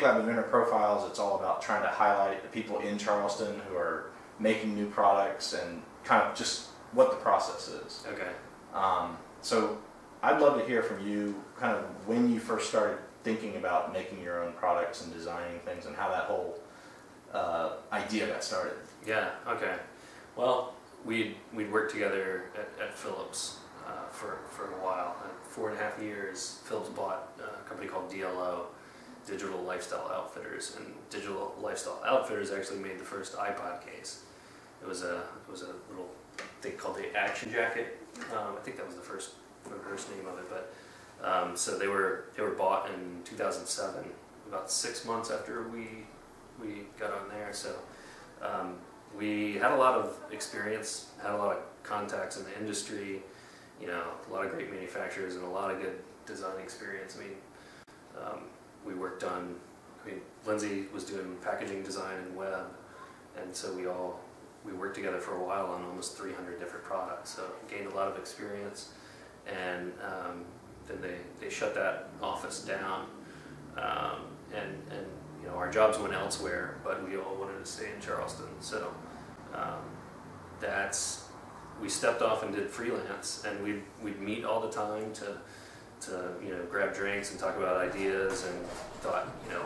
Makelab Inventor Profiles, it's all about trying to highlight the people in Charleston who are making new products and kind of just what the process is. Okay. So I'd love to hear from you kind of when you first started thinking about making your own products and designing things and how that whole idea got started. Yeah, okay. Well, we'd worked together at Phillips for a while. 4.5 years, Phillips bought a company called DLO, Digital Lifestyle Outfitters, and Digital Lifestyle Outfitters actually made the first iPod case. It was a little thing called the Action Jacket. I think that was the first name of it, but so they were bought in 2007, about 6 months after we got on there. So we had a lot of experience, had a lot of contacts in the industry, you know, a lot of great manufacturers and a lot of good design experience. I mean, we worked on, Lindsay was doing packaging design and web, and so we worked together for a while on almost 300 different products, so gained a lot of experience. And then they shut that office down, and you know, our jobs went elsewhere, but we all wanted to stay in Charleston. So we stepped off and did freelance, and we'd meet all the time to you know, grab drinks and talk about ideas, and thought, you know,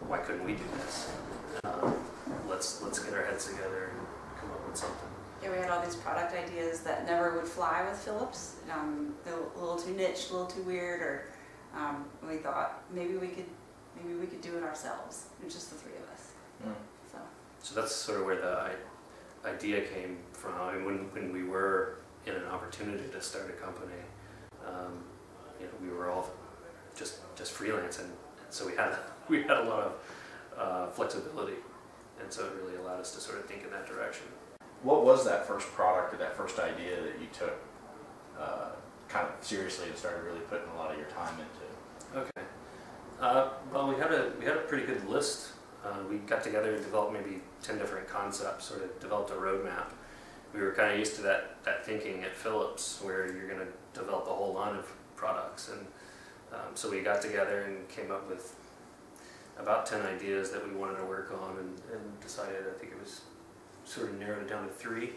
why couldn't we do this? Let's get our heads together and come up with something. Yeah, we had all these product ideas that never would fly with Phillips. They're a little too niche, a little too weird, or we thought maybe we could do it ourselves. It's just the three of us. Mm. So that's sort of where the idea came from. I mean, when we were in an opportunity to start a company, you know, we were all just freelance, and so we had a lot of flexibility, and so it really allowed us to sort of think in that direction. What was that first product or that first idea that you took kind of seriously and started really putting a lot of your time into? Okay. Well, we had a pretty good list. We got together and developed maybe 10 different concepts, sort of developed a roadmap. We were kind of used to that thinking at Phillips, where you're going to develop a whole line of products, and so we got together and came up with about 10 ideas that we wanted to work on, and decided, I think it was sort of narrowed it down to 3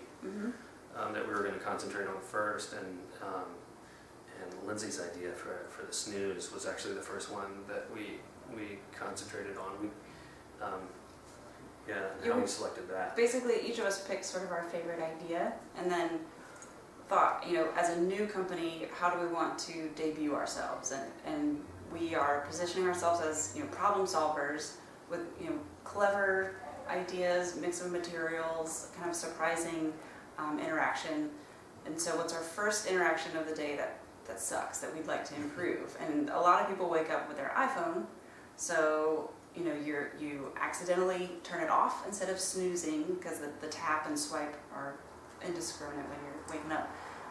that we were going to concentrate on first. And Lindsay's idea for the snooze was actually the first one that we concentrated on. How we selected that. Basically, each of us picked sort of our favorite idea, and then thought, you know, as a new company, how do we want to debut ourselves? And we are positioning ourselves as, you know, problem solvers with, you know, clever ideas, mix of materials, kind of surprising interaction. And so what's our first interaction of the day that sucks, that we'd like to improve? And a lot of people wake up with their iPhone, so you know, you accidentally turn it off instead of snoozing, because the tap and swipe are indiscriminate when you're waking up.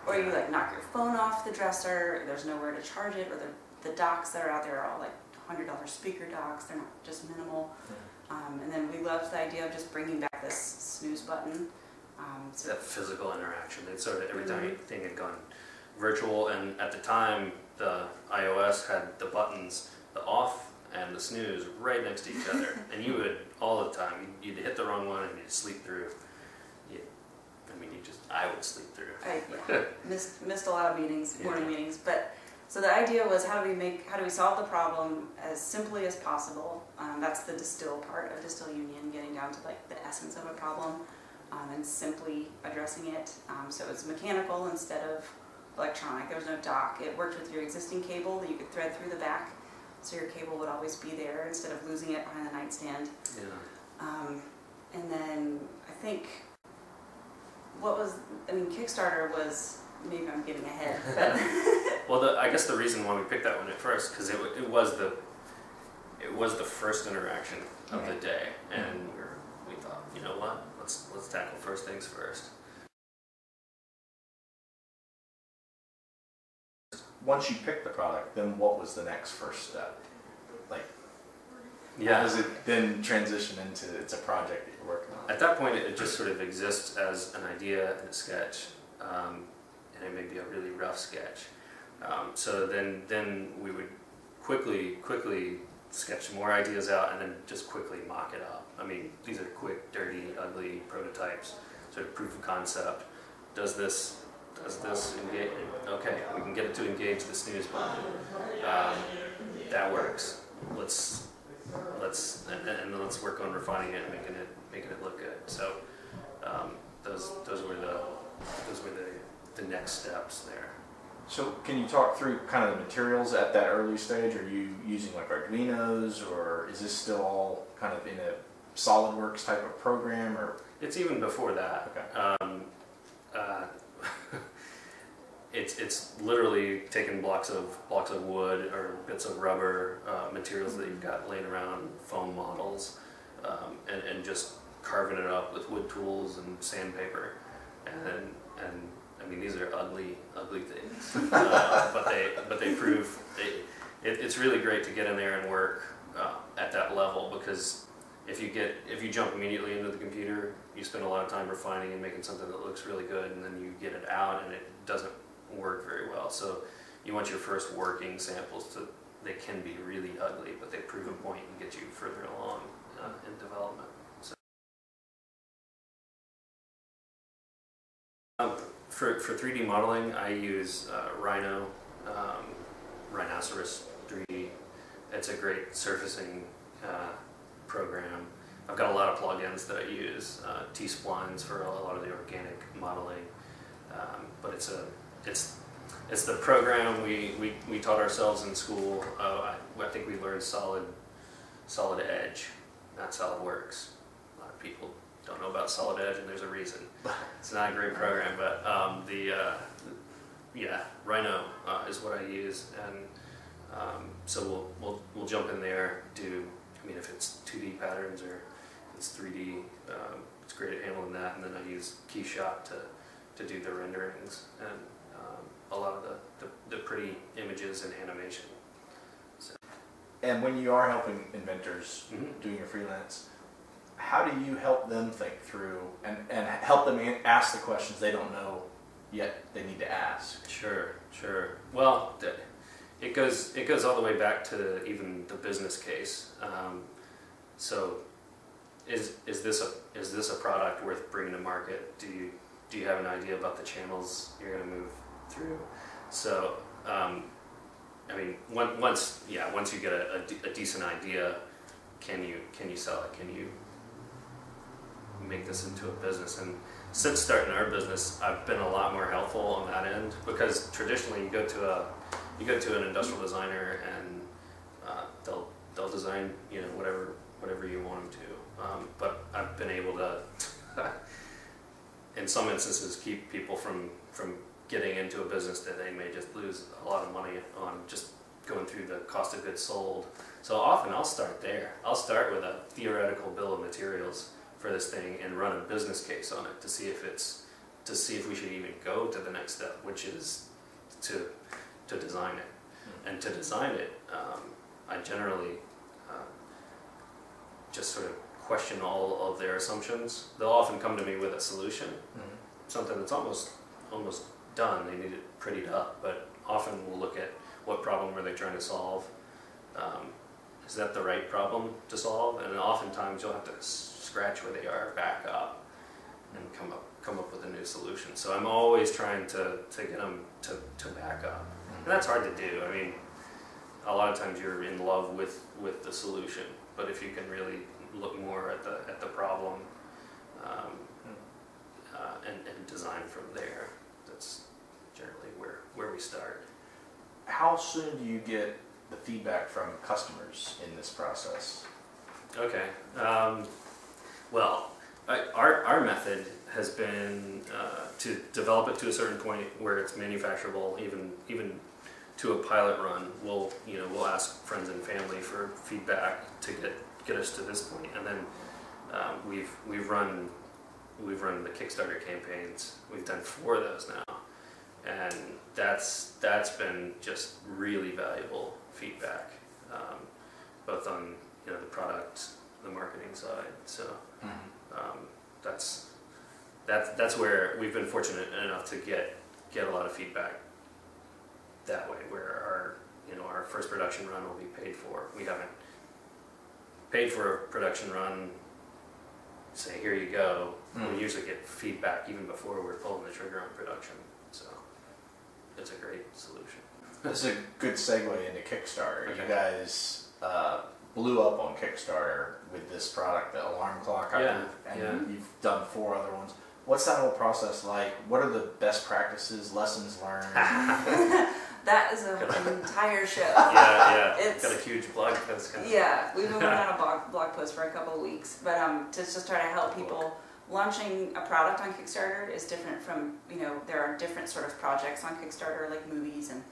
Or you like knock your phone off the dresser, there's nowhere to charge it, or the docks that are out there are all like $100 speaker docks, they're not just minimal. And then we loved the idea of just bringing back this snooze button. So that physical interaction, it's sort of every time anything had gone virtual, and at the time the iOS had the buttons, the off and the snooze, right next to each other, and you would all the time you'd hit the wrong one and you'd sleep through. I would sleep through. I missed a lot of meetings, morning meetings, but so the idea was how do we solve the problem as simply as possible. That's the Distil part of Distil Union, getting down to like the essence of a problem and simply addressing it. So it's mechanical instead of electronic. There was no dock. It worked with your existing cable that you could thread through the back, so your cable would always be there instead of losing it behind the nightstand. Yeah. And then I think Kickstarter was, maybe I'm getting ahead, but well, I guess the reason why we picked that one at first, because it was the first interaction of the day, and we thought, you know what, let's tackle first things first. Once you picked the product, then what was the next first step? Like, how does it then transition into it's a project that you're working on? At that point, it just sort of exists as an idea and a sketch, and it may be a really rough sketch. So then we would quickly sketch more ideas out and then just quickly mock it up. I mean, these are quick, dirty, ugly prototypes, sort of proof of concept. Does this engage? Okay, we can get it to engage the snooze button. That works. Let's work on refining it and making it look good. So those were the next steps there. So can you talk through kind of the materials at that early stage? Are you using like Arduinos, or is this still all kind of in a SolidWorks type of program? Or it's even before that. Okay. It's literally taking blocks of wood or bits of rubber, materials that you've got laying around, foam models, and just carving it up with wood tools and sandpaper, and I mean, these are ugly things, but they prove it's really great to get in there and work at that level, because if you jump immediately into the computer, you spend a lot of time refining and making something that looks really good, and then you get it out and it doesn't work very well. So you want your first working samples they can be really ugly, but they prove a point and get you further along in development. So, for 3D modeling, I use Rhinoceros 3D. It's a great surfacing program. I've got a lot of plugins that I use, T-splines for a lot of the organic modeling, but it's the program we taught ourselves in school. I think we learned Solid Edge, not SolidWorks. A lot of people don't know about Solid Edge, and there's a reason. It's not a great program, but Rhino is what I use, and so we'll jump in there. I mean, if it's 2D patterns or it's 3D, it's great at handling that, and then I use KeyShot to do the renderings and a lot of the pretty images and animation. So. And when you are helping inventors doing your freelance, how do you help them think through and help them ask the questions they don't know yet they need to ask? Sure. Well, it goes all the way back to even the business case. So, is this a product worth bringing to market? Do you have an idea about the channels you're going to move through? So, I mean, once you get a decent idea, can you sell it? Can you make this into a business? And since starting our business, I've been a lot more helpful on that end, because traditionally you go to an industrial designer and they'll design whatever you want them to. But I've been able to, in some instances, keep people from getting into a business that they may just lose a lot of money on just going through the cost of goods sold. So often I'll start there. I'll start with a theoretical bill of materials for this thing and run a business case on it to see if we should even go to the next step, which is to design it. And to design it, I generally just sort of question all of their assumptions. They'll often come to me with a solution, something that's almost done. They need it prettied up, but often we'll look at what problem are they trying to solve. Is that the right problem to solve? And oftentimes you'll have to scratch where they are, back up, and come up with a new solution. So I'm always trying to get them to back up, and that's hard to do. I mean, a lot of times you're in love with the solution, but if you can really look more at the problem and design from there, that's generally where we start. How soon do you get the feedback from customers in this process? Okay. Well, our method has been to develop it to a certain point where it's manufacturable, even to a pilot run. We'll ask friends and family for feedback to get us to this point, and then we've run the Kickstarter campaigns. We've done 4 of those now, and that's been just really valuable feedback, both on the product, the marketing side. So that's where we've been fortunate enough to get a lot of feedback that way, where our our first production run will be paid for. We haven't paid for a production run, say, here you go. We usually get feedback even before we're pulling the trigger on production. So it's a great solution. This is a good segue into Kickstarter. Okay. You guys blew up on Kickstarter with this product, the alarm clock, I believe, and you've done 4 other ones. What's that whole process like? What are the best practices, lessons learned? That is an entire show. Yeah. It's got a huge blog post coming. Yeah, we've been working on a blog post for a couple of weeks, but to just try to help people. Launching a product on Kickstarter is different from, there are different sort of projects on Kickstarter, like movies and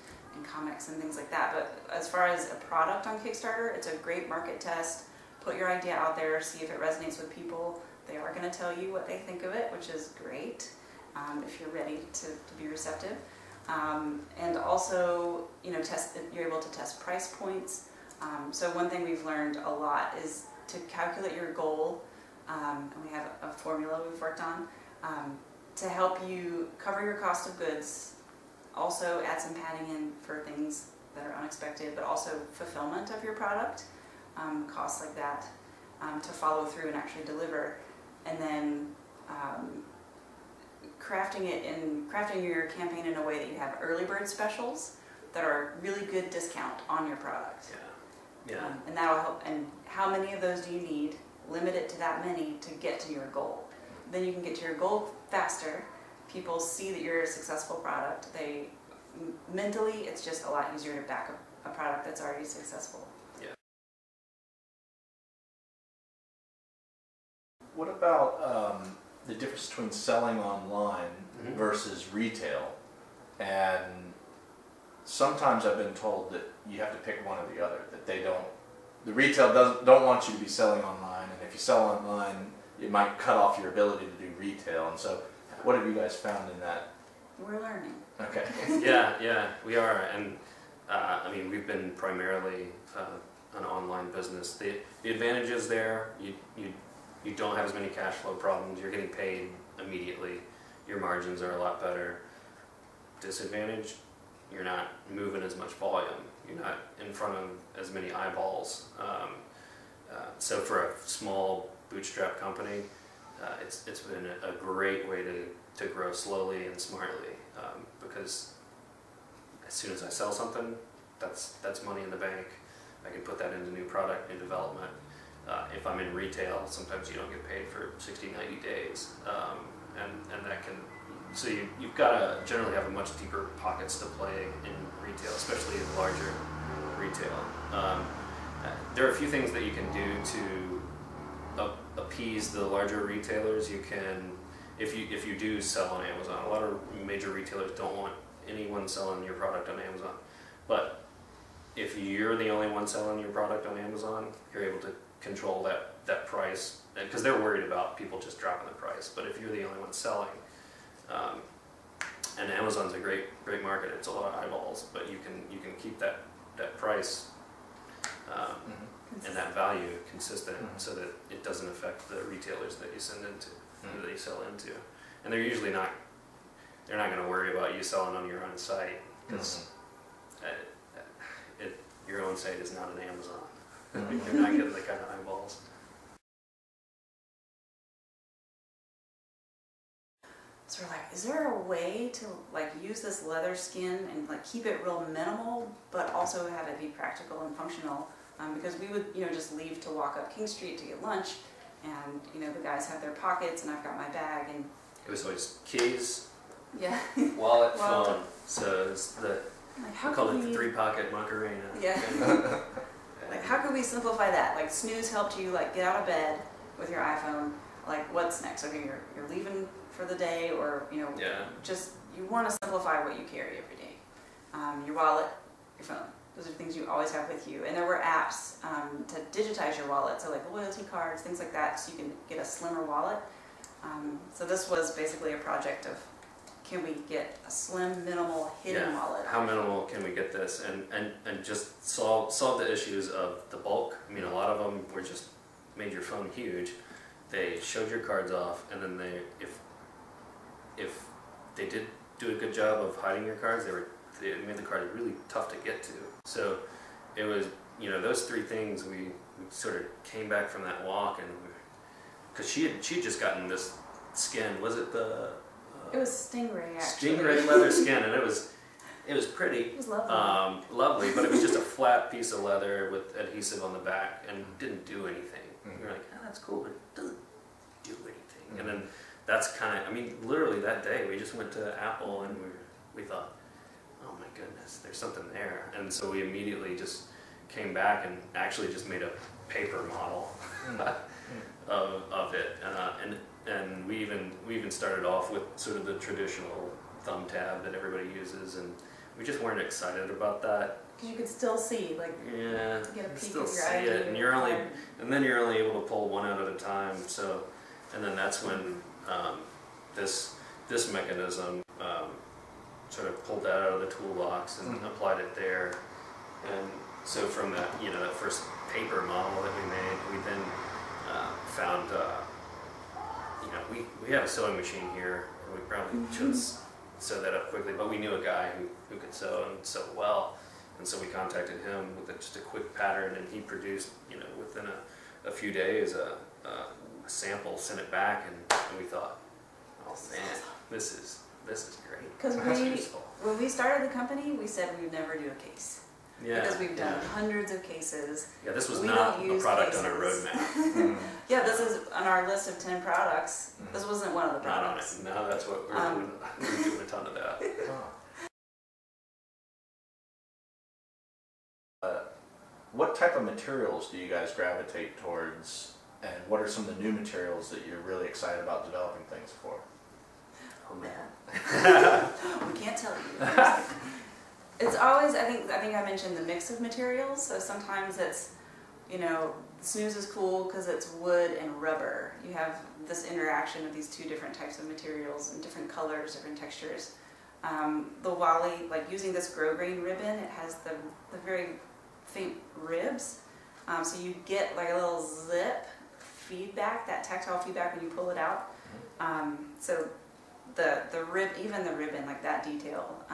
comics and things like that. But as far as a product on Kickstarter, it's a great market test. Put your idea out there, see if it resonates with people. They are going to tell you what they think of it, which is great if you're ready to be receptive. And also, you're able to test price points. So one thing we've learned a lot is to calculate your goal. And we have a formula we've worked on to help you cover your cost of goods, also add some padding in for things that are unexpected, but also fulfillment of your product, costs like that, to follow through and actually deliver. And then crafting your campaign in a way that you have early bird specials that are really good discount on your product. Yeah. And that'll help. And how many of those do you need? Limit it to that many to get to your goal. Then you can get to your goal faster. People see that you're a successful product. Mentally, it's just a lot easier to back up a product that's already successful. Yeah. What about the difference between selling online versus retail? And sometimes I've been told that you have to pick one or the other, that the retail don't want you to be selling online, and if you sell online, it might cut off your ability to do retail. And so, what have you guys found in that? We're learning. Okay. Yeah, we are, and we've been primarily an online business. The advantages there, you don't have as many cash flow problems. You're getting paid immediately. Your margins are a lot better. Disadvantage, you're not moving as much volume. You're not in front of as many eyeballs. So for a small bootstrap company, it's been a great way to grow slowly and smartly, because as soon as I sell something, that's money in the bank. I can put that into new product, new development. If I'm in retail, sometimes you don't get paid for 60, 90 days, and that can. So you've got to generally have a much deeper pockets to play in retail, especially in larger retail. There are a few things that you can do to appease the larger retailers. You can, if you do sell on Amazon, a lot of major retailers don't want anyone selling your product on Amazon. But if you're the only one selling your product on Amazon, you're able to control that price, because they're worried about people just dropping the price. But if you're the only one selling, and Amazon's a great market, it's a lot of eyeballs, but you can keep that price and that value consistent, so that it doesn't affect the retailers that you send into, that you sell into, and they're usually not going to worry about you selling on your own site, because your own site is not an Amazon. You're not getting the kind of eyeballs. So we're like, is there a way to use this leather skin and keep it real minimal, but also have it be practical and functional? Because we would just leave to walk up King Street to get lunch, and the guys have their pockets, and I've got my bag, and it was always keys, yeah, wallet, phone. So it's the how we call it the 3-pocket Macarena. Yeah. How could we simplify that? Snooze helped you get out of bed with your iPhone. What's next? Okay, you're leaving for the day, or just you want to simplify what you carry every day. Your wallet, your phone. Those are things you always have with you. And there were apps to digitize your wallet, so loyalty cards, things like that, so you can get a slimmer wallet. So this was basically a project of, can we get a slim, minimal, hidden wallet? How minimal can we get this, and just solve the issues of the bulk? A lot of them were just made your phone huge. They showed your cards off, and then if they did do a good job of hiding your cards, it made the card really tough to get to. So it was, you know, those three things. We sort of came back from that walk, and because she had just gotten this skin. Was it the? It was stingray, actually. Stingray leather skin, and it was pretty. It was lovely. Lovely, but it was just a flat piece of leather with adhesive on the back, and didn't do anything. We were like, oh, that's cool, but it doesn't do anything. And then that's kind of, I mean, literally that day we just went to Apple, and we thought, oh my goodness, there's something there. And so we immediately just came back and actually just made a paper model of it, and we even started off with sort of the traditional thumb tab that everybody uses, and we just weren't excited about that. Because you could still see, like, yeah, get a peek still of your see ID it, and then you're only able to pull one out at a time. So, and then that's when this mechanism sort of pulled that out of the toolbox and applied it there. And so from that, you know, that first paper model that we made, we then found, you know, we have a sewing machine here, and we probably chose sew that up quickly, but we knew a guy who could sew and sew well, and so we contacted him with just a quick pattern, and he produced, you know, within a few days a sample, sent it back, and we thought, oh man, this is great. Because when we started the company, we said we would never do a case. Yeah, because we've done hundreds of cases. Yeah, this was not a product cases. on our roadmap. Yeah, this is on our list of 10 products. This wasn't one of the products. Not on it. No, that's what we're doing. We're doing a ton of that. What type of materials do you guys gravitate towards, and what are some of the new materials that you're really excited about developing things for? Oh man, we can't tell you. It's always, I think I mentioned the mix of materials. So sometimes it's, you know, snooze is cool because it's wood and rubber. You have this interaction of these two different types of materials and different colors, different textures. The Wally, like using this grosgrain ribbon, it has the very faint ribs. So you get like a little zip feedback, that tactile feedback when you pull it out. So the rib, even the ribbon, like that detail,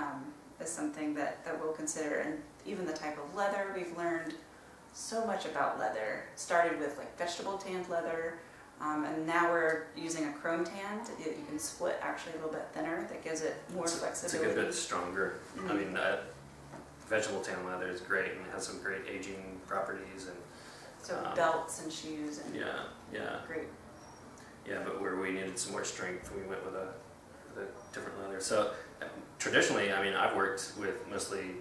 is something that we'll consider. And even the type of leather, we've learned so much about leather. Started with like vegetable tanned leather, and now we're using a chrome tanned. You can split actually a little bit thinner. That gives it more flexibility. It's a good bit stronger. I mean, vegetable tan leather is great and has some great aging properties. And so belts and shoes and great. Yeah, but where we needed some more strength, we went with a different leather. So traditionally, I mean, I've worked with mostly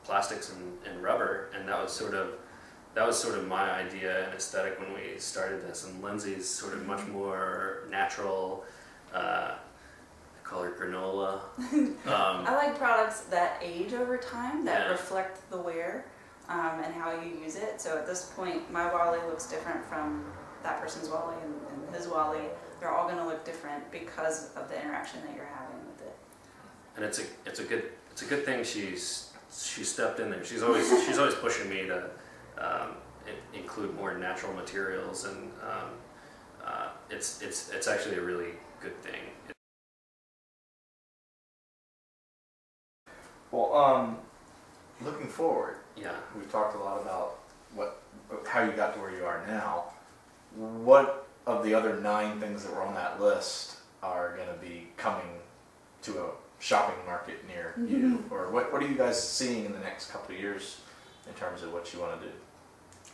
plastics and rubber, and that was sort of my idea and aesthetic when we started this. And Lindsay's sort of much more natural. I call her granola. I like products that age over time, that reflect the wear and how you use it. So at this point, my Wally looks different from that person's Wally and his Wally. They're all going to look different because of the interaction that you're having with it. And it's a good thing she stepped in there. She's always pushing me to include more natural materials, and it's actually a really good thing. Well, looking forward, yeah, we've talked a lot about how you got to where you are now. What of the other 9 things that were on that list are going to be coming to a shopping market near you, or what are you guys seeing in the next couple of years in terms of what you want to do?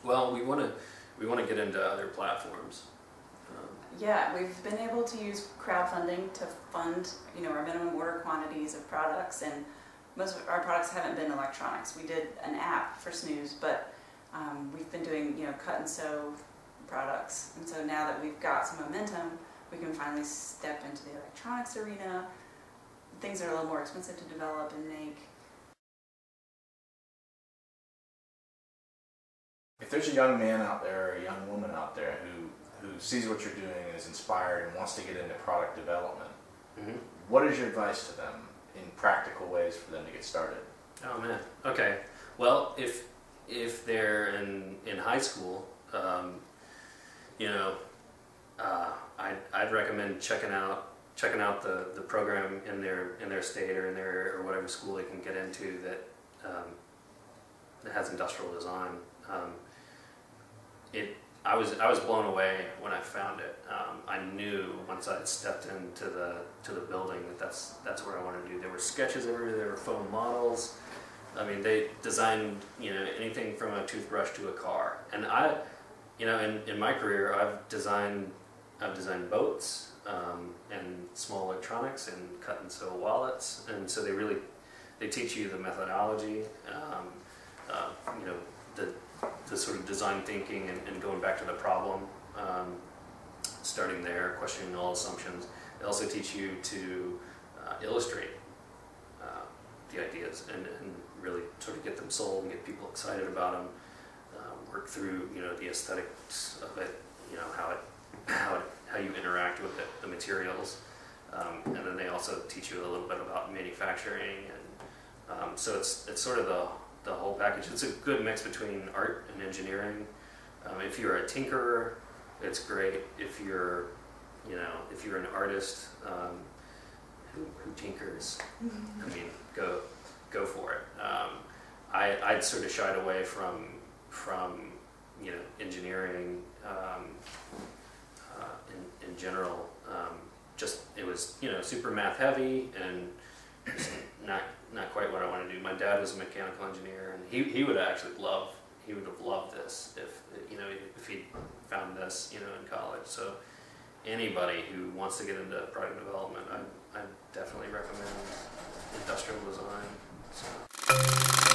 Well, we want to get into other platforms. Yeah, we've been able to use crowdfunding to fund, you know, our minimum order quantities of products, and most of our products haven't been electronics. We did an app for Snooze, but we've been doing, you know, cut and sew products, and so now that we've got some momentum, we can finally step into the electronics arena. Things are a little more expensive to develop and make. If there's a young man out there or a young woman out there who sees what you're doing and is inspired and wants to get into product development, what is your advice to them in practical ways for them to get started? Oh man, okay. Well, if they're in high school, you know, I'd recommend checking out checking out the program in their state or in their or whatever school they can get into that has industrial design. I was blown away when I found it. I knew once I stepped into the building that's where I wanted to do. There were sketches everywhere. There were foam models. I mean, they designed anything from a toothbrush to a car. And I, in my career, I've designed boats and small electronics and cut and sew wallets. And so they teach you the methodology. The sort of design thinking and going back to the problem, starting there, questioning all assumptions. They also teach you to illustrate the ideas and really sort of get them sold and get people excited about them. Work through the aesthetics of it, how you interact with it, the materials, and then they also teach you a little bit about manufacturing, and so it's sort of the whole package. It's a good mix between art and engineering. If you're a tinkerer, it's great. If you're an artist who tinkers, I mean, go for it. I'd sort of shied away from engineering in general. Just it was super math heavy and not quite what I wanted to do. My dad was a mechanical engineer, and he would have loved this if he found this in college. So anybody who wants to get into product development, I definitely recommend industrial design. So.